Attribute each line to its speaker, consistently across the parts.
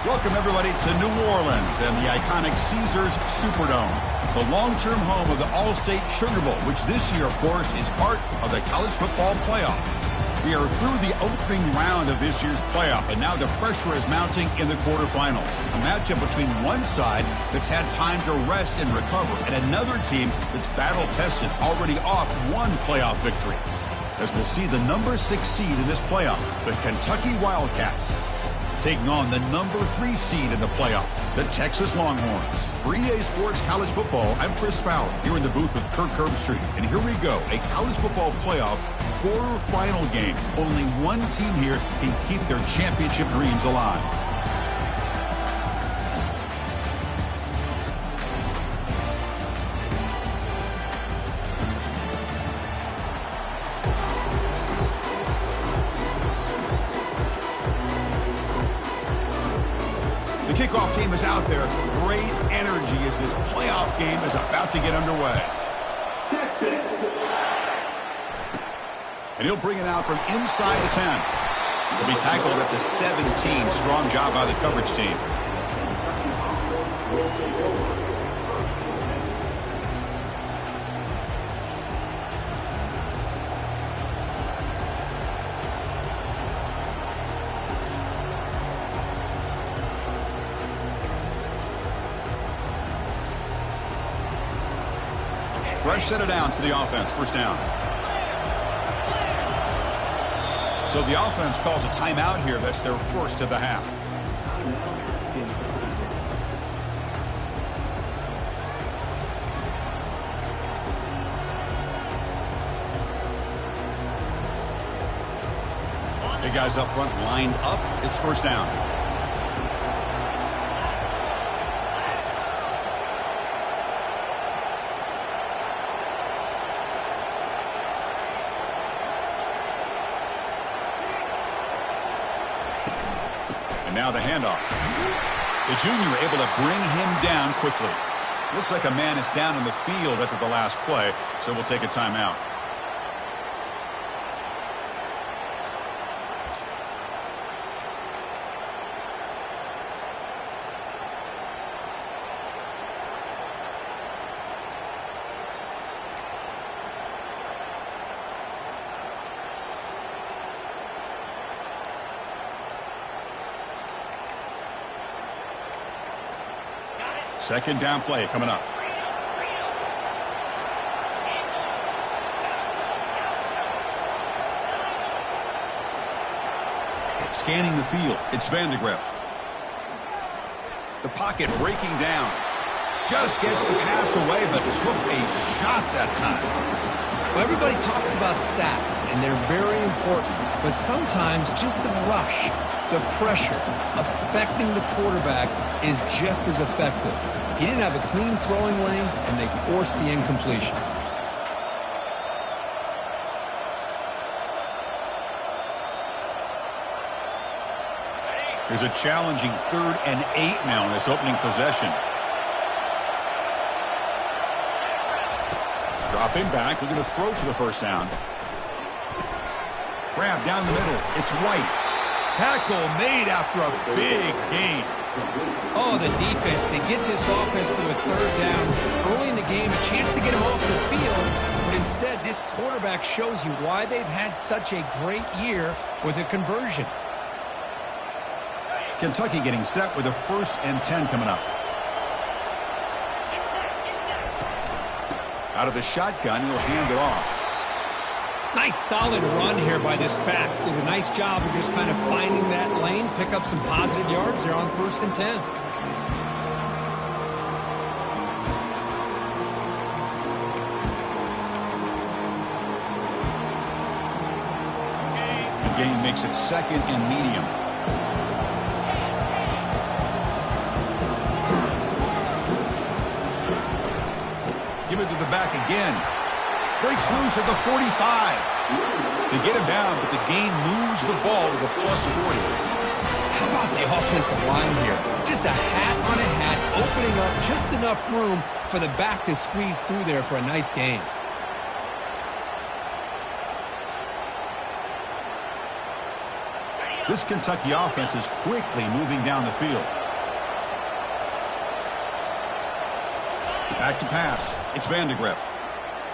Speaker 1: Welcome, everybody, to New Orleans and the iconic Caesars Superdome, the long-term home of the All-State Sugar Bowl, which this year, of course, is part of the college football playoff. We are through the opening round of this year's playoff, and now the pressure is mounting in the quarterfinals. A matchup between one side that's had time to rest and recover, and another team that's battle-tested, already off one playoff victory. As we'll see the number 6 seed in this playoff, the Kentucky Wildcats, taking on the number 3 seed in the playoff, the Texas Longhorns. For EA Sports College Football, I'm Chris Fowler, here in the booth with Kirk Herbstreit. And here we go, a college football playoff quarterfinal game. Only one team here can keep their championship dreams alive. The kickoff team is out there. Great energy as this playoff game is about to get underway. Texas. And he'll bring it out from inside the 10. He'll be tackled at the 17. Strong job by the coverage team. Fresh set of downs for the offense. First down. So the offense calls a timeout here. That's their first of the half. Big guys up front lined up. It's first down. And now the handoff. The junior able to bring him down quickly. Looks like a man is down in the field after the last play, so we'll take a timeout. Second down play coming up. Scanning the field, it's Vandegrift. The pocket breaking down. Just gets the pass away, but took a shot that time.
Speaker 2: Well, everybody talks about sacks, and they're very important. But sometimes just the rush, the pressure, affecting the quarterback is just as effective. He didn't have a clean throwing lane, and they forced the incompletion.
Speaker 1: There's a challenging 3rd and 8 now in this opening possession. Dropping back, looking to throw for the first down. Grab down the middle, it's White. Tackle made after a big gain.
Speaker 2: Oh, the defense. They get this offense to a 3rd down early in the game, a chance to get him off the field. But instead, this quarterback shows you why they've had such a great year with a conversion.
Speaker 1: Kentucky getting set with a 1st and 10 coming up. Out of the shotgun, he'll hand it off.
Speaker 2: Nice solid run here by this back. Did a nice job of just kind of finding that lane, pick up some positive yards there on 1st and 10.
Speaker 1: The game makes it 2nd and medium. Give it to the back again. Breaks loose at the 45. They get him down, but the gain moves the ball to the +40.
Speaker 2: How about the offensive line here? Just a hat on a hat, opening up just enough room for the back to squeeze through there for a nice gain.
Speaker 1: This Kentucky offense is quickly moving down the field. Back to pass. It's Vandegrift.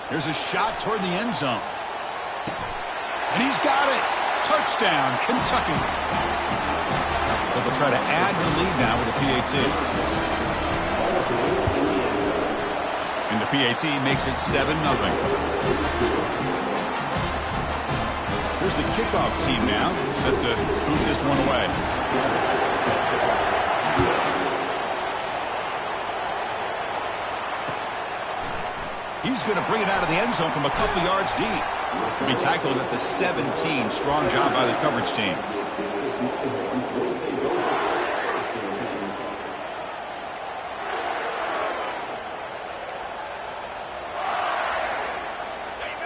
Speaker 1: Here's a shot toward the end zone. And he's got it. Touchdown, Kentucky. But they'll try to add the lead now with a PAT. And the PAT makes it 7-0. Here's the kickoff team now, set to boot this one away. He's going to bring it out of the end zone from a couple yards deep. He'll be tackled at the 17. Strong job by the coverage team.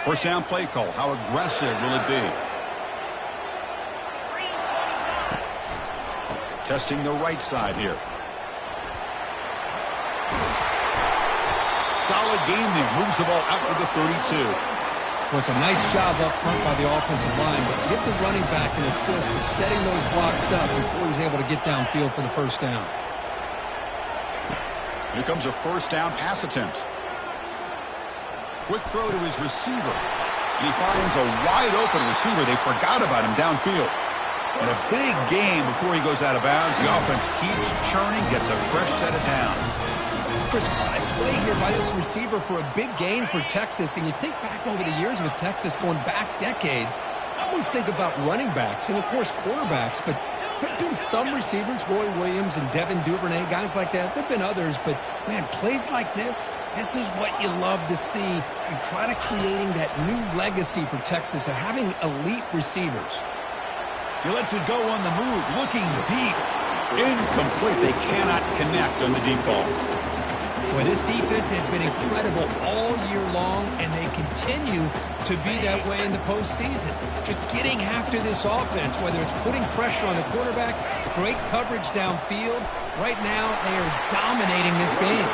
Speaker 1: First down play call. How aggressive will it be? Testing the right side here. Solid gain there. Moves the ball out to the 32.
Speaker 2: Well, it's a nice job up front by the offensive line, but give the running back an assist for setting those blocks up before he's able to get downfield for the first down.
Speaker 1: Here comes a first down pass attempt. Quick throw to his receiver. And he finds a wide open receiver. They forgot about him downfield. And a big game before he goes out of bounds. The offense keeps churning, gets a fresh set of downs.
Speaker 2: Chris, what a play here by this receiver for a big gain for Texas. And you think back over the years with Texas going back decades, I always think about running backs and, of course, quarterbacks. But there have been some receivers, Roy Williams and Devin Duvernay, guys like that. There have been others. But, man, plays like this is what you love to see. And try to creating that new legacy for Texas of having elite receivers.
Speaker 1: He lets it go on the move, looking deep. Incomplete. They cannot connect on the deep ball.
Speaker 2: Well, this defense has been incredible all year long, and they continue to be that way in the postseason. Just getting after this offense, whether it's putting pressure on the quarterback, great coverage downfield. Right now, they are dominating this game.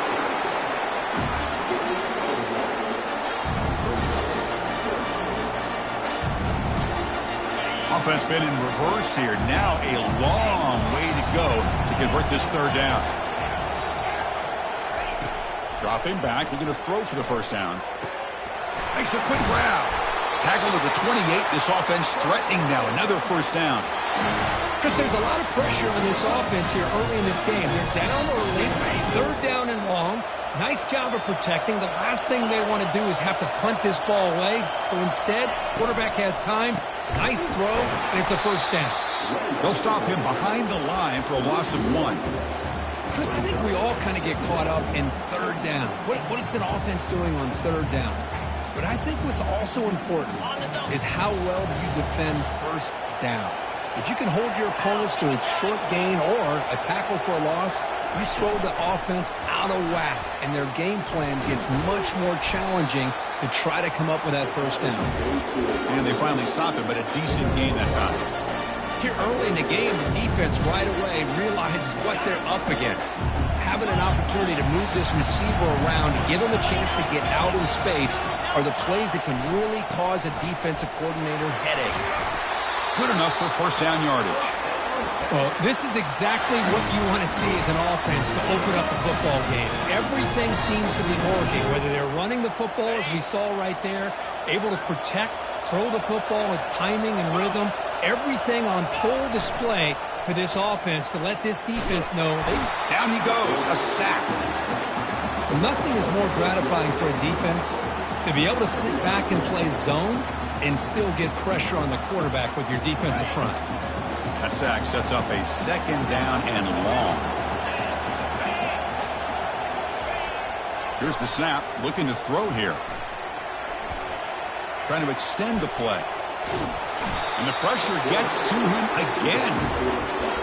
Speaker 1: Offense been in reverse here. Now a long way to go to convert this third down. Dropping back, looking to throw for the first down. Makes a quick grab. Tackle at the 28. This offense threatening now. Another first down.
Speaker 2: Chris, there's a lot of pressure on this offense here early in this game. They're down early, third down and long. Nice job of protecting. The last thing they want to do is have to punt this ball away. So instead, quarterback has time. Nice throw, and it's a first down.
Speaker 1: They'll stop him behind the line for a loss of 1.
Speaker 2: Chris, I think we all kind of get caught up in third down. What is an offense doing on third down? But I think what's also important is how well do you defend first down. If you can hold your opponents to a short gain or a tackle for a loss, you throw the offense out of whack, and their game plan gets much more challenging to try to come up with that first down.
Speaker 1: And they finally stop it, but a decent gain that time.
Speaker 2: Here early in the game, the defense right away realizes what they're up against. Having an opportunity to move this receiver around to give him a chance to get out in space are the plays that can really cause a defensive coordinator headaches.
Speaker 1: Good enough for first down yardage.
Speaker 2: Well, this is exactly what you want to see as an offense to open up the football game. Everything seems to be working, whether they're running the football, as we saw right there, able to protect, throw the football with timing and rhythm, everything on full display for this offense to let this defense know.
Speaker 1: Down he goes, a sack.
Speaker 2: Nothing is more gratifying for a defense to be able to sit back and play zone and still get pressure on the quarterback with your defensive front.
Speaker 1: That sack sets up a second down and long. Here's the snap, looking to throw here. Trying to extend the play. And the pressure gets to him again.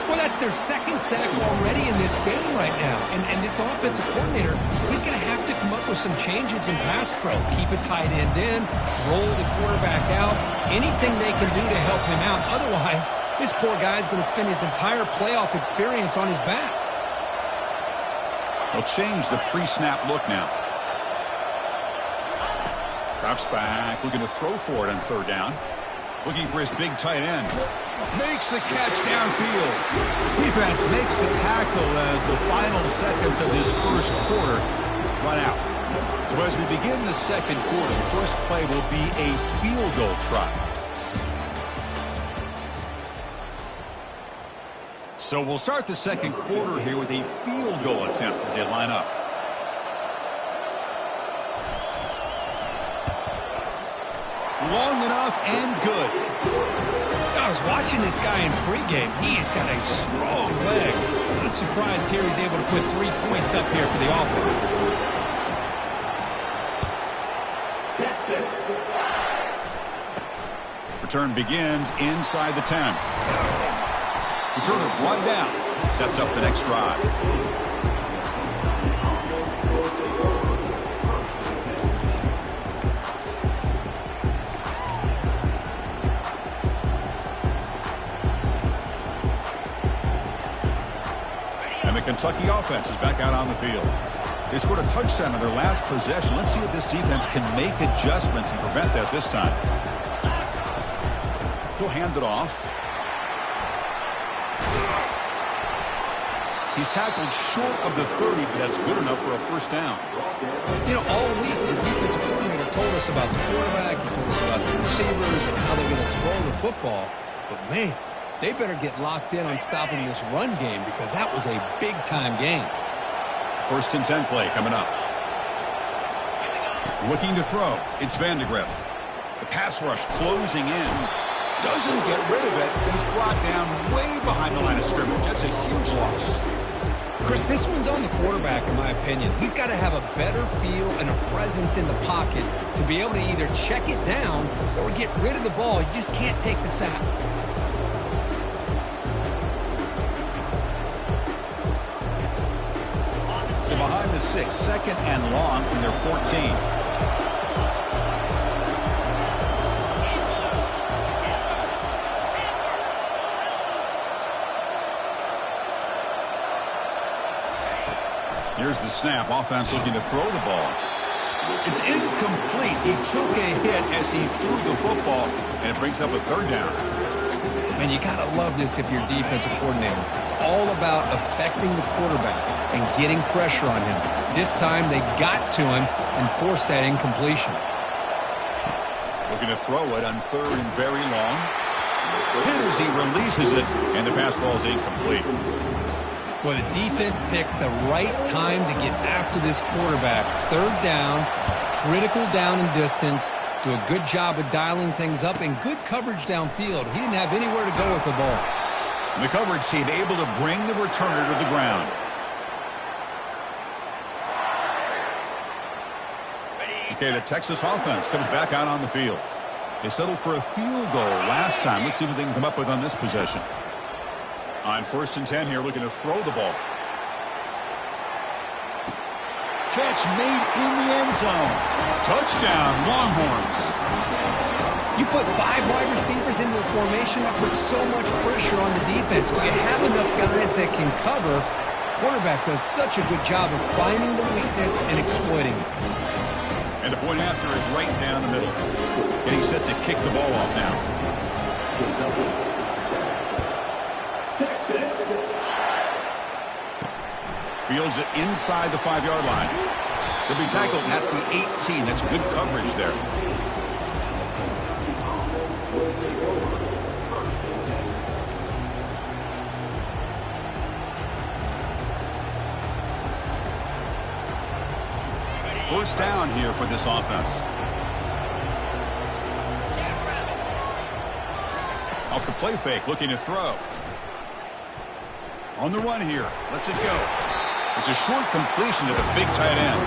Speaker 2: Well, that's their second sack already in this game right now. And this offensive coordinator, he's going to have to come up with some changes in pass pro. Keep a tight end in, roll the quarterback out, anything they can do to help him out. Otherwise, this poor guy's going to spend his entire playoff experience on his back.
Speaker 1: They'll change the pre-snap look now. Drops back, looking to throw for it on third down. Looking for his big tight end. Makes the catch downfield. Defense makes the tackle as the final seconds of this first quarter run out. So as we begin the second quarter, the first play will be a field goal try. So we'll start the second quarter here with a field goal attempt as they line up. Long enough and good.
Speaker 2: I was watching this guy in pregame. He's got a strong leg. Not surprised here he's able to put 3 points up here for the offense.
Speaker 1: Return begins inside the 10. Returner brought down. Sets up the next drive. And the Kentucky offense is back out on the field. They scored a touchdown in their last possession. Let's see if this defense can make adjustments and prevent that this time. He'll hand it off. He's tackled short of the 30, but that's good enough for a first down.
Speaker 2: You know, all week the defensive coordinator told us about the quarterback. He told us about the receivers and how they're going to throw the football. But, man, they better get locked in on stopping this run game because that was a big-time game.
Speaker 1: First and 10 play coming up. Looking to throw. It's Vandegrift. The pass rush closing in. Doesn't get rid of it. He's brought down way behind the line of scrimmage. That's a huge loss.
Speaker 2: Chris, this one's on the quarterback, in my opinion. He's got to have a better feel and a presence in the pocket to be able to either check it down or get rid of the ball. You just can't take the sack.
Speaker 1: So behind the 6, second and long from their 14. Here's the snap. Offense looking to throw the ball. It's incomplete. He took a hit as he threw the football, and it brings up a third down.
Speaker 2: Man, you got to love this if you're a defensive coordinator. It's all about affecting the quarterback and getting pressure on him. This time they got to him and forced that incompletion.
Speaker 1: Looking to throw it on third and very long. Hit as he releases it, and the pass ball is incomplete.
Speaker 2: Well, the defense picks the right time to get after this quarterback. Third down, critical down and distance. Do a good job of dialing things up and good coverage downfield. He didn't have anywhere to go with the ball.
Speaker 1: And the coverage team able to bring the returner to the ground. Okay, the Texas offense comes back out on the field. They settled for a field goal last time. Let's see what they can come up with on this possession. On first and 10 here, looking to throw the ball. Catch made in the end zone. Touchdown, Longhorns.
Speaker 2: You put 5 wide receivers into a formation that puts so much pressure on the defense. When you have enough guys that can cover, quarterback does such a good job of finding the weakness and exploiting it.
Speaker 1: And the point after is right down the middle. Getting set to kick the ball off now. Fields it inside the 5-yard line. They'll be tackled at the 18. That's good coverage there. First down here for this offense. Off the play fake, looking to throw. On the run here. Lets it go. It's a short completion to the big tight end.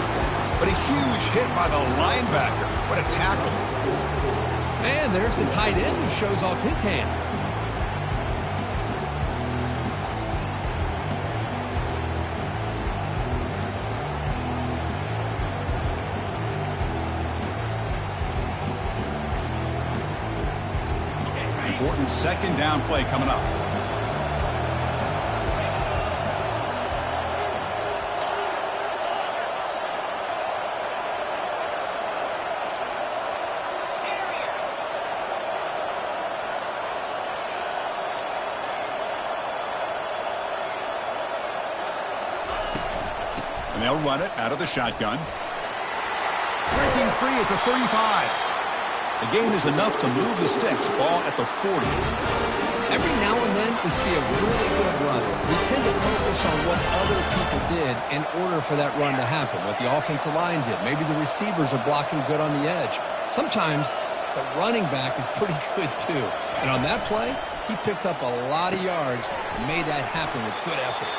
Speaker 1: But a huge hit by the linebacker. What a tackle.
Speaker 2: And there's the tight end who shows off his hands.
Speaker 1: Important second down play coming up. And they'll run it out of the shotgun. Breaking free at the 35. The gain is enough to move the sticks. Ball at the 40.
Speaker 2: Every now and then we see a really good run. We tend to focus on what other people did in order for that run to happen, what the offensive line did. Maybe the receivers are blocking good on the edge. Sometimes the running back is pretty good too. And on that play, he picked up a lot of yards and made that happen with good effort.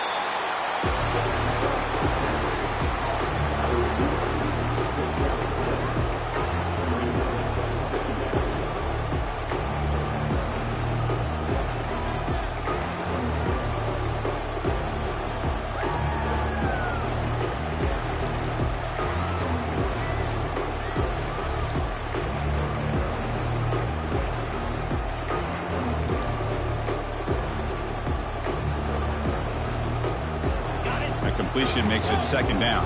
Speaker 1: Completion makes it second down.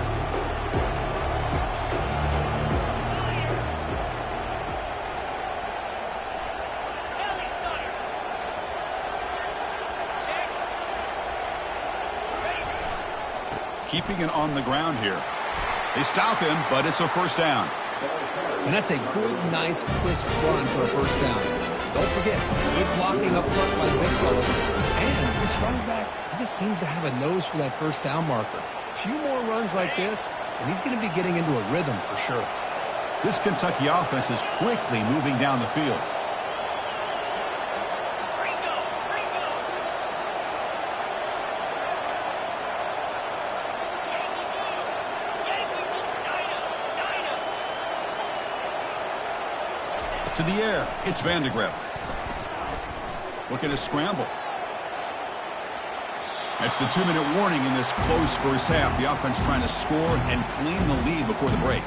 Speaker 1: Keeping it on the ground here. They stop him, but it's a first down.
Speaker 2: And that's a good, nice, crisp run for a first down. Don't forget, good blocking up front by the big fellas. And this running back, he just seems to have a nose for that first down marker. A few more runs like this, and he's going to be getting into a rhythm for sure.
Speaker 1: This Kentucky offense is quickly moving down the field. To the air, it's Vandegrift. Looking to scramble. That's the 2-minute warning in this close first half. The offense trying to score and claim the lead before the break.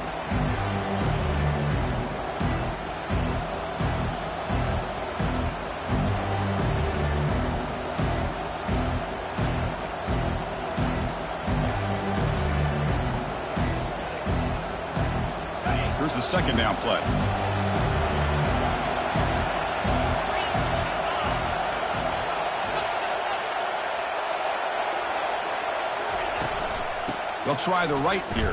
Speaker 1: Here's the second down play. They'll try the right here.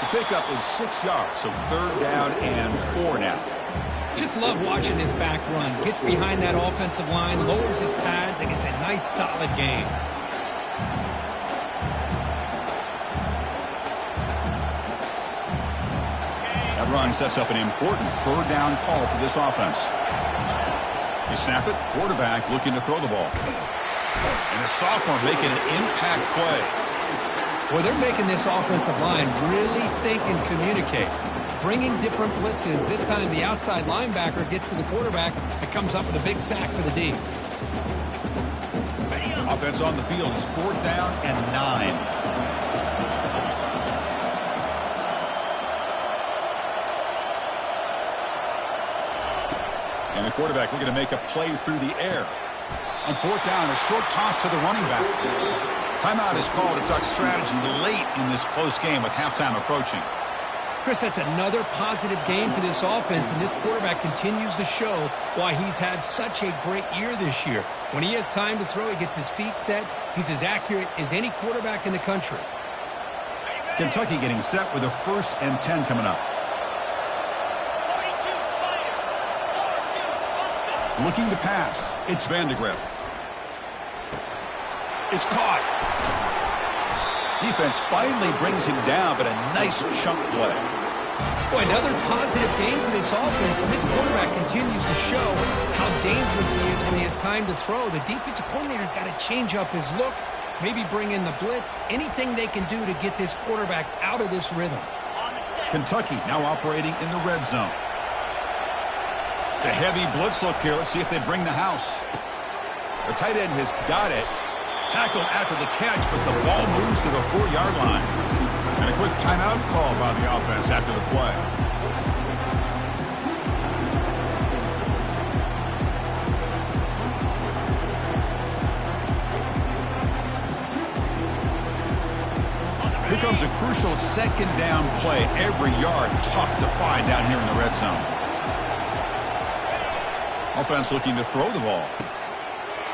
Speaker 1: The pickup is 6 yards, so third down and 4 now.
Speaker 2: Just love watching this back run. Gets behind that offensive line, lowers his pads, and gets a nice solid gain.
Speaker 1: That run sets up an important third down call for this offense. They snap it, quarterback looking to throw the ball. And the sophomore making an impact play.
Speaker 2: Boy, they're making this offensive line really think and communicate. Bringing different blitzes. This time the outside linebacker gets to the quarterback and comes up with a big sack for the D.
Speaker 1: Offense on the field is fourth down and 9. And the quarterback looking to make a play through the air. On fourth down, a short toss to the running back. Timeout is called to talk strategy late in this close game with halftime approaching.
Speaker 2: Chris, that's another positive game for this offense, and this quarterback continues to show why he's had such a great year this year. When he has time to throw, he gets his feet set. He's as accurate as any quarterback in the country.
Speaker 1: Kentucky getting set with a 1st and 10 coming up. Looking to pass. It's Vandegrift. It's caught. Defense finally brings him down, but a nice chunk play.
Speaker 2: Boy, another positive game for this offense, and this quarterback continues to show how dangerous he is when he has time to throw. The defensive coordinator's got to change up his looks, maybe bring in the blitz, anything they can do to get this quarterback out of this rhythm.
Speaker 1: Kentucky now operating in the red zone. It's a heavy blitz look here. Let's see if they bring the house. The tight end has got it. Tackled after the catch, but the ball moves to the 4-yard line. And a quick timeout call by the offense after the play. Here comes a crucial second down play. Every yard tough to find down here in the red zone. Offense looking to throw the ball.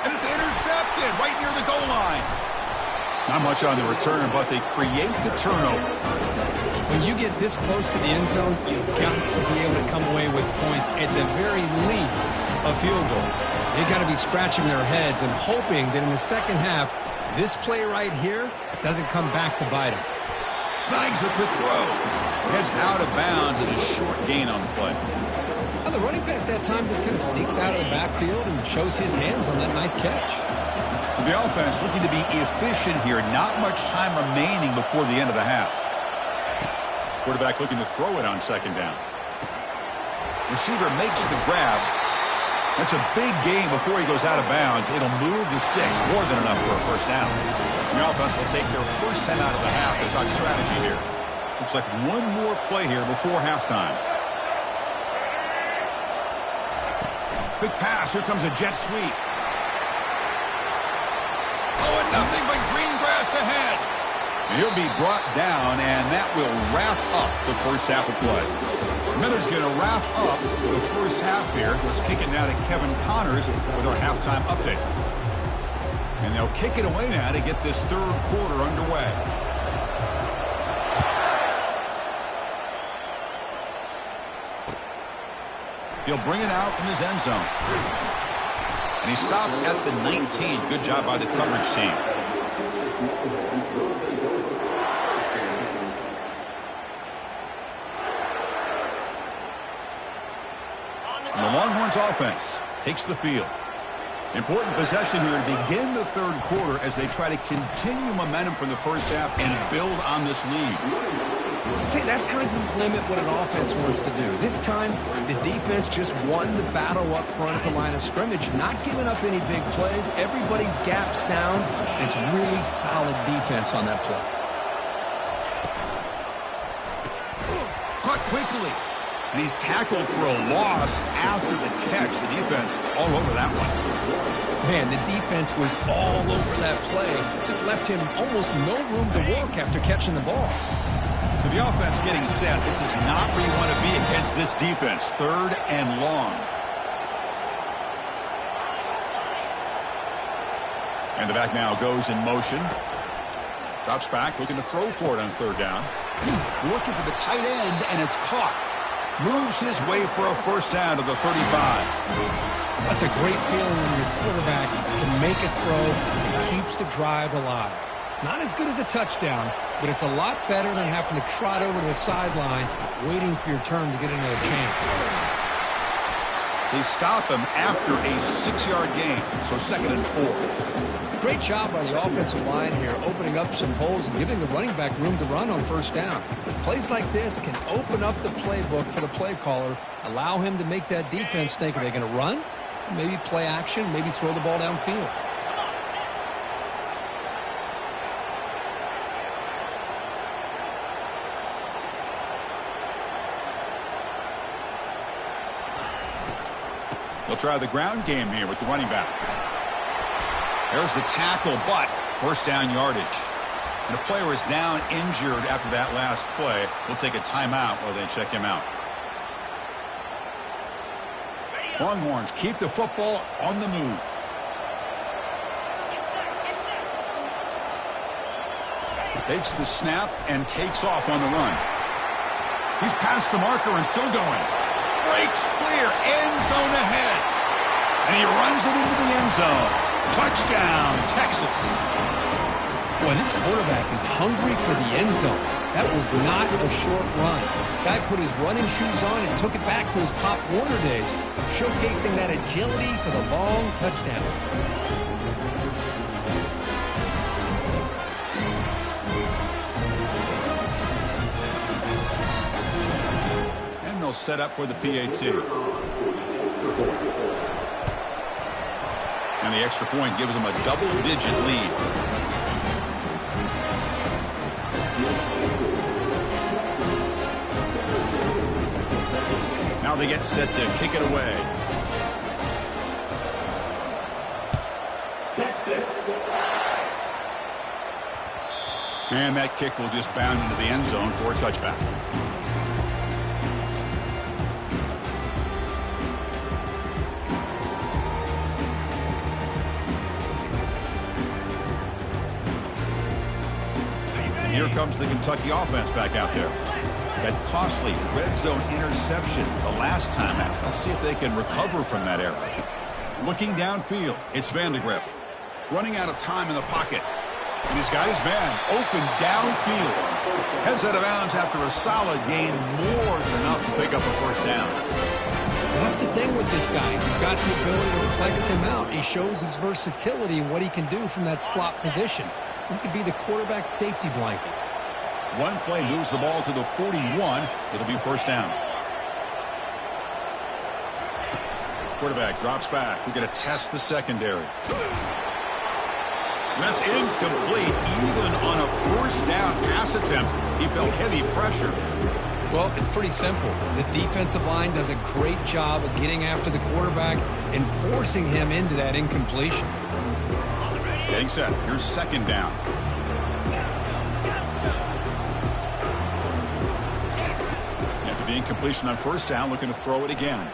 Speaker 1: And it's intercepted right near the goal line. Not much on the return, but they create the turnover.
Speaker 2: When you get this close to the end zone, you've got to be able to come away with points, at the very least, a field goal. They've got to be scratching their heads and hoping that in the second half, this play right here doesn't come back to bite them.
Speaker 1: Snags the quick throw. Heads out of bounds as a short gain on the play.
Speaker 2: Well, the running back that time just kind of sneaks out of the backfield and shows his hands on that nice catch.
Speaker 1: So the offense looking to be efficient here. Not much time remaining before the end of the half. Quarterback looking to throw it on second down. Receiver makes the grab. That's a big gain before he goes out of bounds. It'll move the sticks, more than enough for a first down. The offense will take their first 10 out of the half. They talk strategy here. Looks like one more play here before halftime. Big pass. Here comes a jet sweep. Oh, and nothing but green grass ahead. He'll be brought down, and that will wrap up the first half of play. Miller's going to wrap up the first half here. Let's kick it now to Kevin Connors with our halftime update. And they'll kick it away now to get this third quarter underway. He'll bring it out from his end zone. And he stopped at the 19. Good job by the coverage team. And the Longhorns offense takes the field. Important possession here to begin the third quarter as they try to continue momentum from the first half and build on this lead.
Speaker 2: See, that's how you limit what an offense wants to do. This time, the defense just won the battle up front at the line of scrimmage, not giving up any big plays. Everybody's gap sound, and it's really solid defense on that play.
Speaker 1: Caught quickly. And he's tackled for a loss after the catch. The defense all over that one.
Speaker 2: Man, the defense was all over that play. Just left him almost no room to work after catching the ball.
Speaker 1: So the offense getting set. This is not where you want to be against this defense. Third and long. And the back now goes in motion. Drops back, looking to throw for it on third down. Looking for the tight end, and it's caught. Moves his way for a first down to the 35.
Speaker 2: That's a great feeling when your quarterback can make a throw and keeps the drive alive. Not as good as a touchdown, but it's a lot better than having to trot over to the sideline waiting for your turn to get another chance.
Speaker 1: They stop him after a 6-yard gain, so 2nd and 4.
Speaker 2: Great job by the offensive line here, opening up some holes and giving the running back room to run on first down. Plays like this can open up the playbook for the play caller, allow him to make that defense think, are they going to run? Maybe play action, maybe throw the ball downfield.
Speaker 1: They'll try the ground game here with the running back. There's the tackle, but first down yardage. And the player is down injured after that last play. We'll take a timeout while they check him out. Longhorns keep the football on the move. Takes the snap and takes off on the run. He's past the marker and still going. Breaks clear, end zone ahead. And he runs it into the end zone. Touchdown, Texas.
Speaker 2: Boy, this quarterback is hungry for the end zone. That was not a short run. Guy put his running shoes on and took it back to his Pop Warner days, showcasing that agility for the long touchdown.
Speaker 1: And they'll set up for the PAT. And the extra point gives them a double-digit lead. Now they get set to kick it away. Texas. And that kick will just bound into the end zone for a touchback. comes the Kentucky offense back out there. That costly red zone interception the last time out. Let's see if they can recover from that error. Looking downfield, it's Vandegrift. Running out of time in the pocket. And he's got his man open downfield. Heads out of bounds after a solid gain, more than enough to pick up a first down.
Speaker 2: That's the thing with this guy. You've got the ability to flex him out. He shows his versatility and what he can do from that slot position. He could be the quarterback safety blanket.
Speaker 1: One play moves the ball to the 41. It'll be first down. Quarterback drops back. We're going to test the secondary. That's incomplete. Even on a first down pass attempt, he felt heavy pressure.
Speaker 2: Well, it's pretty simple. The defensive line does a great job of getting after the quarterback and forcing him into that incompletion.
Speaker 1: Getting set. Here's second down. After the incompletion on first down, looking to throw it again.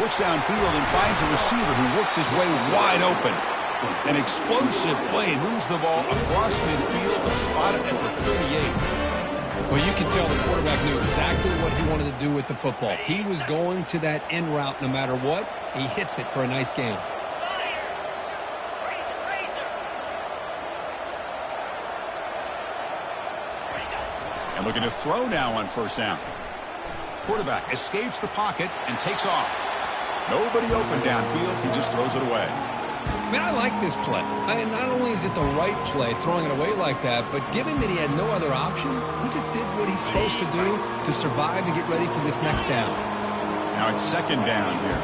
Speaker 1: Looks downfield and finds a receiver who worked his way wide open. An explosive play moves the ball across midfield to spot it at the 38.
Speaker 2: Well, you can tell the quarterback knew exactly what he wanted to do with the football. He was going to that in route no matter what. He hits it for a nice gain.
Speaker 1: And looking to throw now on first down. Quarterback escapes the pocket and takes off. Nobody open downfield. He just throws it away.
Speaker 2: Man, I like this play. Not only is it the right play, throwing it away like that, but given that he had no other option, he just did what he's supposed to do to survive and get ready for this next down.
Speaker 1: Now it's second down here.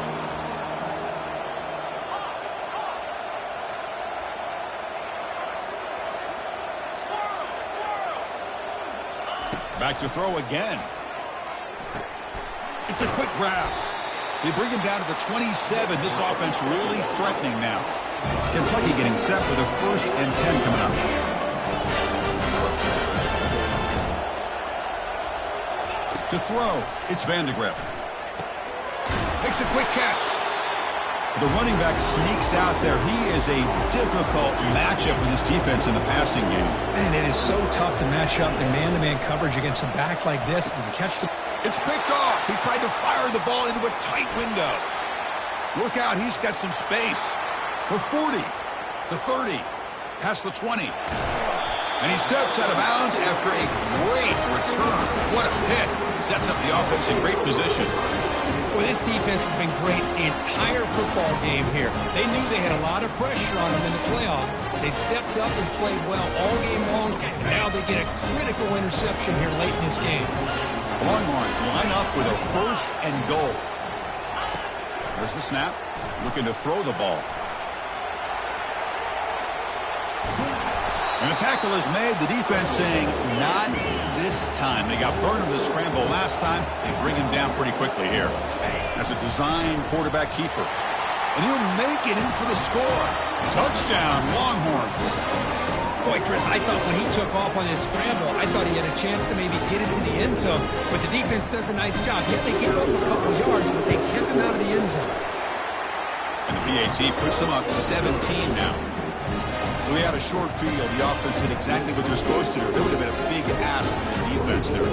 Speaker 1: Back to throw again. It's a quick grab. They bring him down to the 27. This offense really threatening now. Kentucky getting set for the 1st and 10 coming up. To throw, it's Vandegrift. Makes a quick catch. The running back sneaks out there. He is a difficult matchup for this defense in the passing game.
Speaker 3: Man, it is so tough to match up in man-to-man coverage against a back like this and catch the...
Speaker 1: It's picked off. He tried to fire the ball into a tight window. Look out, he's got some space. The 40, the 30, past the 20. And he steps out of bounds after a great return. What a pick. Sets up the offense in great position.
Speaker 2: Well, this defense has been great the entire football game here. They knew they had a lot of pressure on them in the playoff. They stepped up and played well all game long, and now they get a critical interception here late in this game.
Speaker 1: Longhorns line up with a 1st and goal. There's the snap. Looking to throw the ball. And the tackle is made. The defense saying, not this time. They got burned in the scramble last time. They bring him down pretty quickly here. That's a design quarterback keeper. And he'll make it in for the score. Touchdown, Longhorns.
Speaker 2: Boy, Chris, I thought when he took off on his scramble, I thought he had a chance to maybe get into the end zone. But the defense does a nice job. Yeah, they gave up a couple yards, but they kept him out of the end zone.
Speaker 1: And the PAT puts them up 17 now. We had a short field. The offense did exactly what they're supposed to do. It would have been a big ask for the defense there.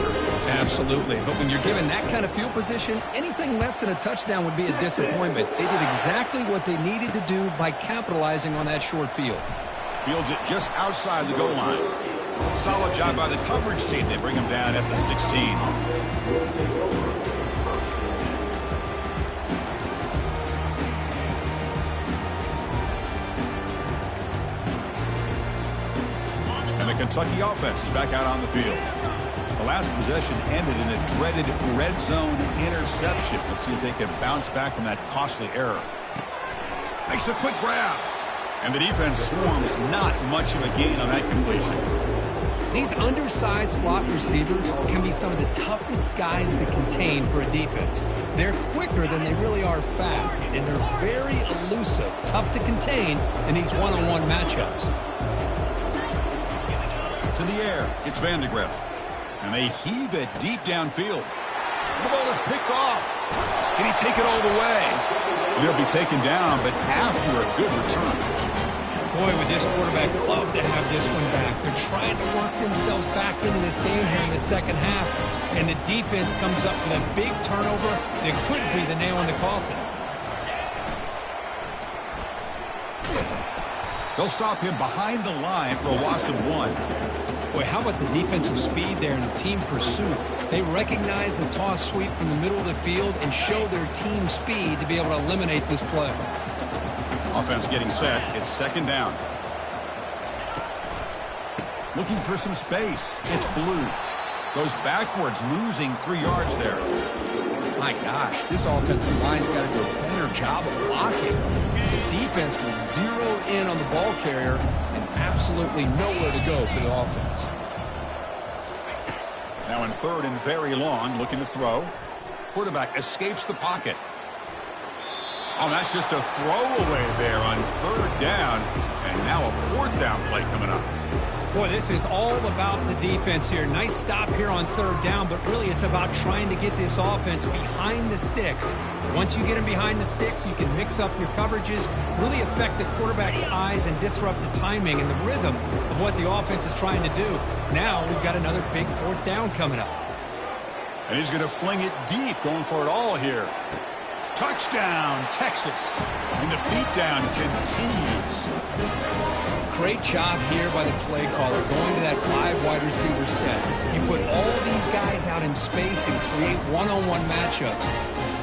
Speaker 2: Absolutely. But when you're given that kind of field position, anything less than a touchdown would be a disappointment. They did exactly what they needed to do by capitalizing on that short field.
Speaker 1: Fields it just outside the goal line. Solid job by the coverage team. They bring him down at the 16. And the Kentucky offense is back out on the field. The last possession ended in a dreaded red zone interception. Let's see if they can bounce back from that costly error. Makes a quick grab. And the defense swarms not much of a gain on that completion.
Speaker 2: These undersized slot receivers can be some of the toughest guys to contain for a defense. They're quicker than they really are fast, and they're very elusive, tough to contain in these one-on-one matchups.
Speaker 1: To the air, it's Vandegrift. And they heave it deep downfield. The ball is picked off. Can he take it all the way? And he'll be taken down, but after a good return.
Speaker 3: Boy, would this quarterback love to have this one back. They're trying to work themselves back into this game here in the second half, and the defense comes up with a big turnover that could be the nail in the coffin.
Speaker 1: They'll stop him behind the line for a loss of 1.
Speaker 3: Boy, how about the defensive speed there and the team pursuit? They recognize the toss sweep from the middle of the field and show their team speed to be able to eliminate this play.
Speaker 1: Offense getting set. It's second down. Looking for some space. It's Blue. Goes backwards, losing 3 yards there.
Speaker 2: My gosh, this offensive line's got to do a better job of blocking. The defense was zeroed in on the ball carrier and absolutely nowhere to go for the offense.
Speaker 1: Now in third and very long, looking to throw. Quarterback escapes the pocket. Oh, that's just a throwaway there on third down. And now a fourth down play coming up.
Speaker 3: Boy, this is all about the defense here. Nice stop here on third down, but really it's about trying to get this offense behind the sticks. Once you get them behind the sticks, you can mix up your coverages, really affect the quarterback's eyes and disrupt the timing and the rhythm of what the offense is trying to do. Now we've got another big fourth down coming up.
Speaker 1: And he's going to fling it deep, going for it all here. Touchdown, Texas. And the beatdown continues.
Speaker 2: Great job here by the play caller going to that 5 wide receiver set. He put all these guys out in space and create one-on-one matchups.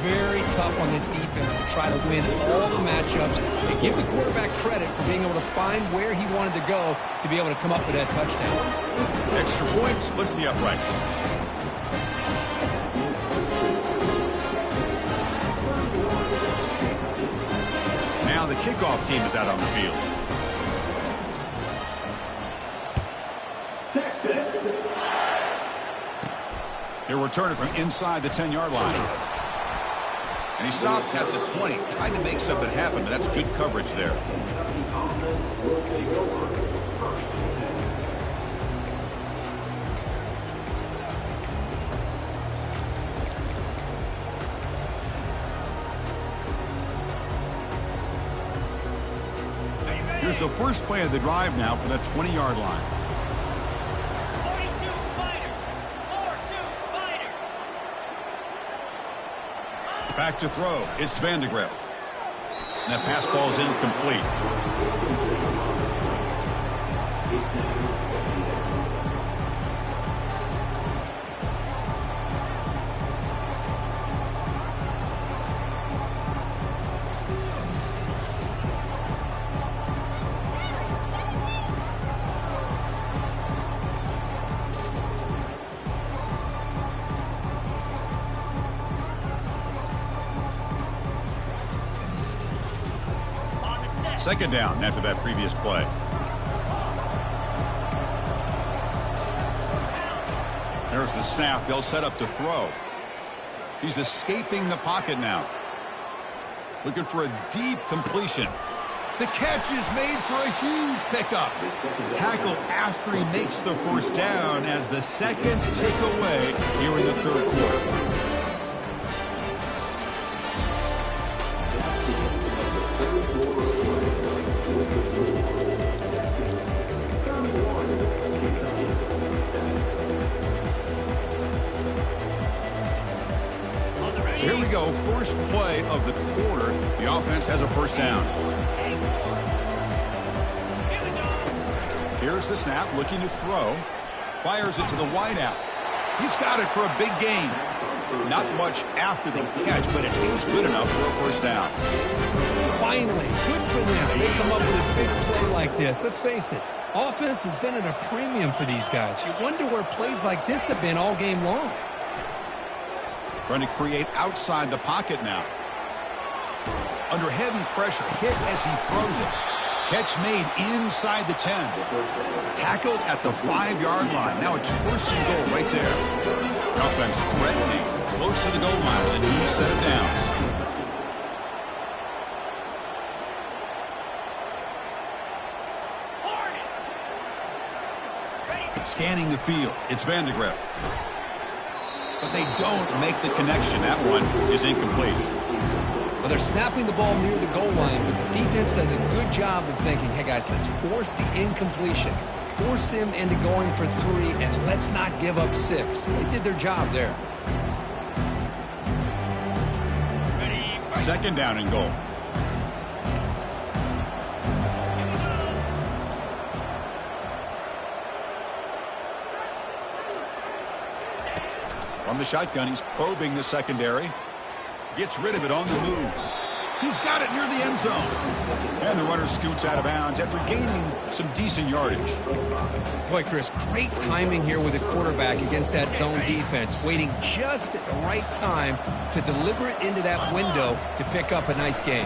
Speaker 2: Very tough on this defense to try to win all the matchups and give the quarterback credit for being able to find where he wanted to go to be able to come up with that touchdown.
Speaker 1: Extra point splits the uprights. Now the kickoff team is out on the field. He'll return it from inside the 10-yard line. And he stopped at the 20. Tried to make something happen, but that's good coverage there. Here's the first play of the drive now for that 20-yard line. Back to throw. It's Vandegrift. And that pass falls incomplete. Second down after that previous play. There's the snap. They'll set up to throw. He's escaping the pocket now. Looking for a deep completion. The catch is made for a huge pickup. Tackle after he makes the first down as the seconds tick away here in the third quarter. So here we go, first play of the quarter. The offense has a first down. Here's the snap, looking to throw. Fires it to the wideout. He's got it for a big gain. Not much after the catch, but it is good enough for a first down.
Speaker 3: Finally, good for them. They come up with a big play like this. Let's face it, offense has been at a premium for these guys. You wonder where plays like this have been all game long.
Speaker 1: Trying to create outside the pocket now. Under heavy pressure, hit as he throws it. Catch made inside the 10. Tackled at the 5-yard line. Now it's first and goal right there. Offense threatening, close to the goal line with a new set of downs. Scanning the field, it's Vandegrift. But they don't make the connection. That one is incomplete.
Speaker 2: Well, they're snapping the ball near the goal line, but the defense does a good job of thinking, hey, guys, let's force the incompletion. Force them into going for 3, and let's not give up 6. They did their job there.
Speaker 1: Second down and goal. From the shotgun, he's probing the secondary. Gets rid of it on the move. He's got it near the end zone. And the runner scoots out of bounds after gaining some decent yardage.
Speaker 2: Boy, Chris, great timing here with the quarterback against that zone defense, waiting just at the right time to deliver it into that window to pick up a nice gain.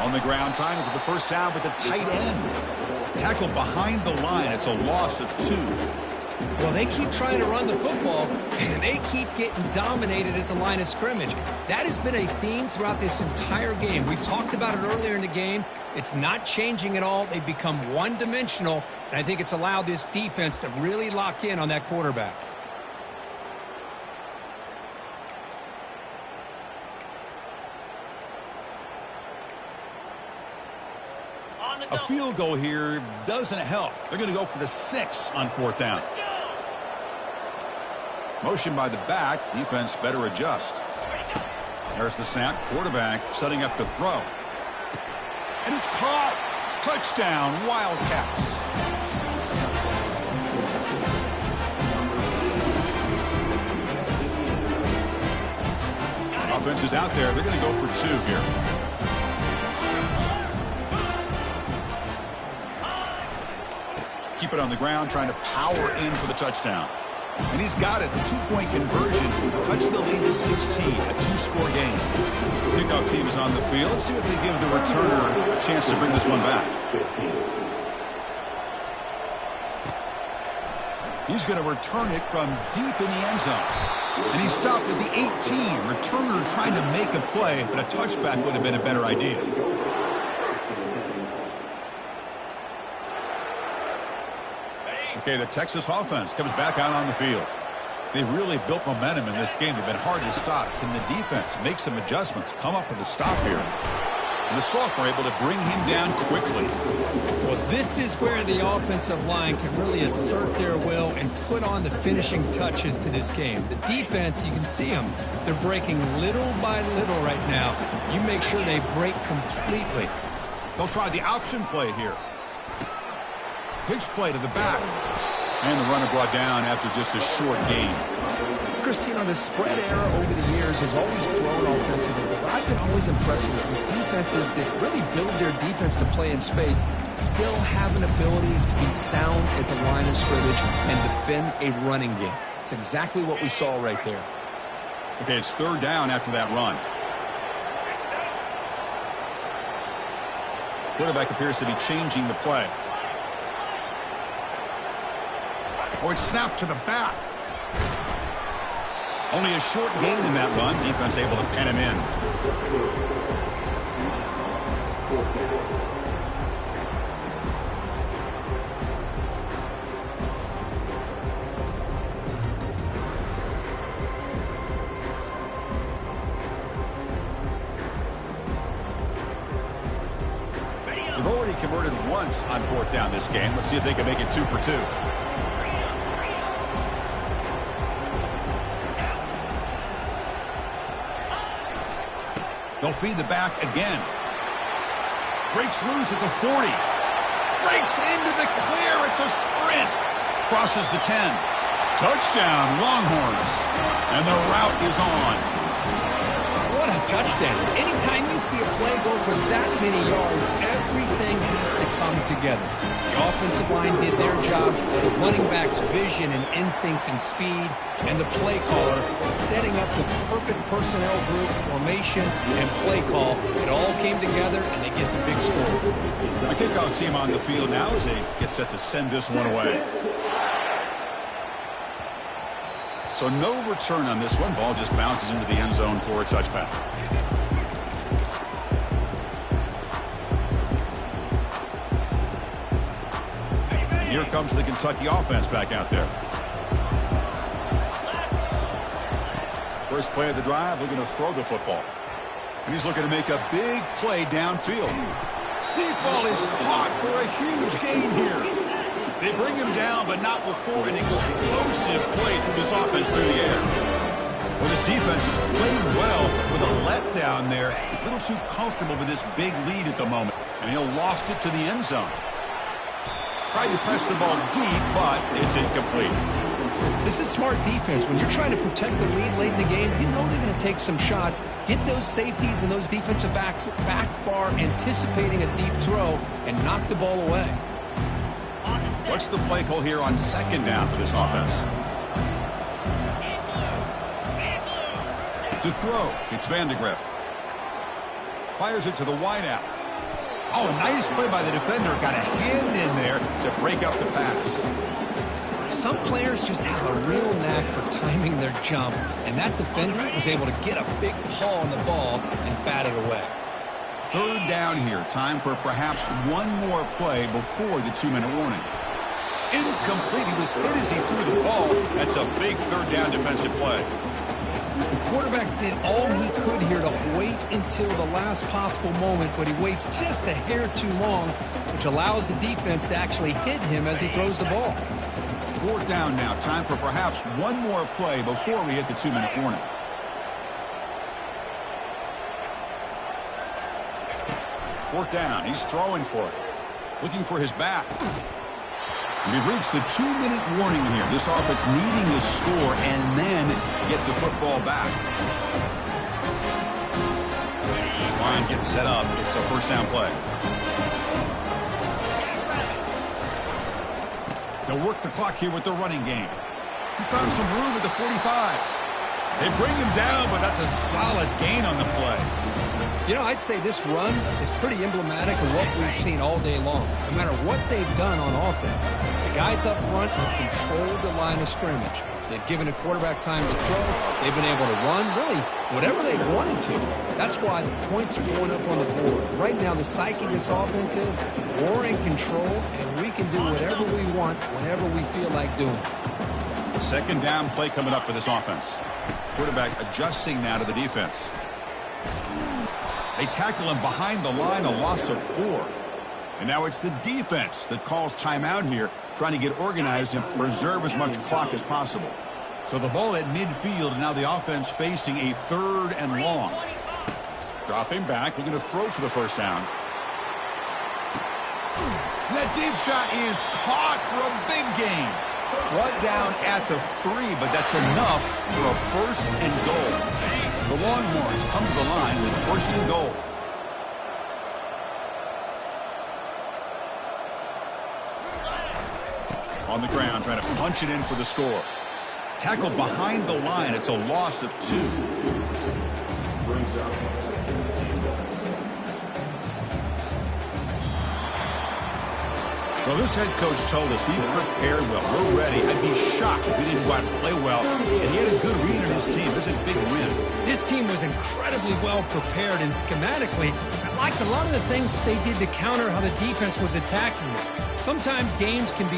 Speaker 1: On the ground, trying for the first down with the tight end. Tackled behind the line. It's a loss of 2.
Speaker 2: Well, they keep trying to run the football, and they keep getting dominated at the line of scrimmage. That has been a theme throughout this entire game. We've talked about it earlier in the game. It's not changing at all. They've become one-dimensional, and I think it's allowed this defense to really lock in on that quarterback.
Speaker 1: A field goal here doesn't help. They're going to go for the 6 on 4th down. Motion by the back. Defense better adjust. There's the snap. Quarterback setting up to throw. And it's caught. Touchdown, Wildcats. Offense is out there. They're going to go for 2 here. Keep it on the ground, trying to power in for the touchdown. And he's got it. The 2-point conversion cuts the lead to 16, a 2-score game. Kickoff team is on the field. Let's see if they give the returner a chance to bring this one back. He's going to return it from deep in the end zone. And he stopped at the 18. Returner trying to make a play, but a touchback would have been a better idea. Okay, the Texas offense comes back out on the field. They've really built momentum in this game. They've been hard to stop. Can the defense make some adjustments, come up with a stop here? And the Salk were able to bring him down quickly.
Speaker 2: Well, this is where the offensive line can really assert their will and put on the finishing touches to this game. The defense, you can see them. They're breaking little by little right now. You make sure they break completely.
Speaker 1: They'll try the option play here. Pitch play to the back. And the runner brought down after just a short gain.
Speaker 2: Chris, you know, the spread era over the years has always grown offensively, but I've been always impressed with defenses that really build their defense to play in space, still have an ability to be sound at the line of scrimmage and defend a running game. It's exactly what we saw right there.
Speaker 1: Okay, it's 3rd down after that run. Quarterback appears to be changing the play. Or it's snapped to the back. Only a short gain in that run. Defense able to pen him in. They've already converted once on 4th down this game. Let's see if they can make it 2 for 2. They'll feed the back again. Breaks loose at the 40. Breaks into the clear. It's a sprint. Crosses the 10. Touchdown, Longhorns. And the route is on.
Speaker 2: What a touchdown. Anytime you see a play go for that many yards, everything has to come together. The offensive line did their job, the running back's vision and instincts and speed, and the play caller setting up the perfect personnel group, formation, and play call. It all came together, and they get the big score.
Speaker 1: The kickoff team on the field now as they get set to send this one away. So no return on this one. Ball just bounces into the end zone for a touchback. Here comes the Kentucky offense back out there. First play of the drive, they're going to throw the football. And he's looking to make a big play downfield. Deep ball is caught for a huge gain here. They bring him down, but not before an explosive play through this offense through the air. Well, this defense has played well with a letdown there. A little too comfortable with this big lead at the moment. And he'll loft it to the end zone. Tried to press the ball deep, but it's incomplete.
Speaker 2: This is smart defense. When you're trying to protect the lead late in the game, you know they're going to take some shots, get those safeties and those defensive backs back far, anticipating a deep throw, and knock the ball away.
Speaker 1: What's the play call here on second down for this offense? To throw, it's Vandegrift. Fires it to the wideout. Oh, nice play by the defender. Got a hand in there to break up the pass.
Speaker 2: Some players just have a real knack for timing their jump, and that defender was able to get a big paw on the ball and bat it away.
Speaker 1: Third down here. Time for perhaps one more play before the 2-minute warning. Incomplete. He was hit as he threw the ball. That's a big third down defensive play.
Speaker 2: The quarterback did all he could here to wait until the last possible moment, but he waits just a hair too long, which allows the defense to actually hit him as he throws the ball.
Speaker 1: Fourth down now. Time for perhaps one more play before we hit the 2-minute warning. Fourth down. He's throwing for it. Looking for his back. We've reached the 2-minute warning here. This offense needing to score and then get the football back. This line getting set up. It's a first down play. They'll work the clock here with the running game. He's found some room at the 45. They bring him down, but that's a solid gain on the play.
Speaker 2: You know, I'd say this run is pretty emblematic of what we've seen all day long. No matter what they've done on offense, the guys up front have controlled the line of scrimmage. They've given the quarterback time to throw. They've been able to run, really, whatever they've wanted to. That's why the points are going up on the board. Right now, the psyche of this offense is we're in control, and we can do whatever we want whenever we feel like doing it.
Speaker 1: Second down play coming up for this offense. Quarterback adjusting now to the defense. They tackle him behind the line, a loss of 4. And now it's the defense that calls timeout here, trying to get organized and preserve as much clock as possible. So the ball at midfield, and now the offense facing a 3rd and long. Dropping back, looking to throw for the first down. That deep shot is caught for a big gain. Brought down at the 3, but that's enough for a 1st and goal. The Longhorns come to the line with 1st and goal. On the ground, trying to punch it in for the score. Tackled behind the line. It's a loss of 2. Well, this head coach told us we prepared well. We're ready. I'd be shocked if we didn't go out and play well. And he had a good read on his team. It was a big win.
Speaker 3: This team was incredibly well prepared, and schematically, I liked a lot of the things that they did to counter how the defense was attacking them. Sometimes games can be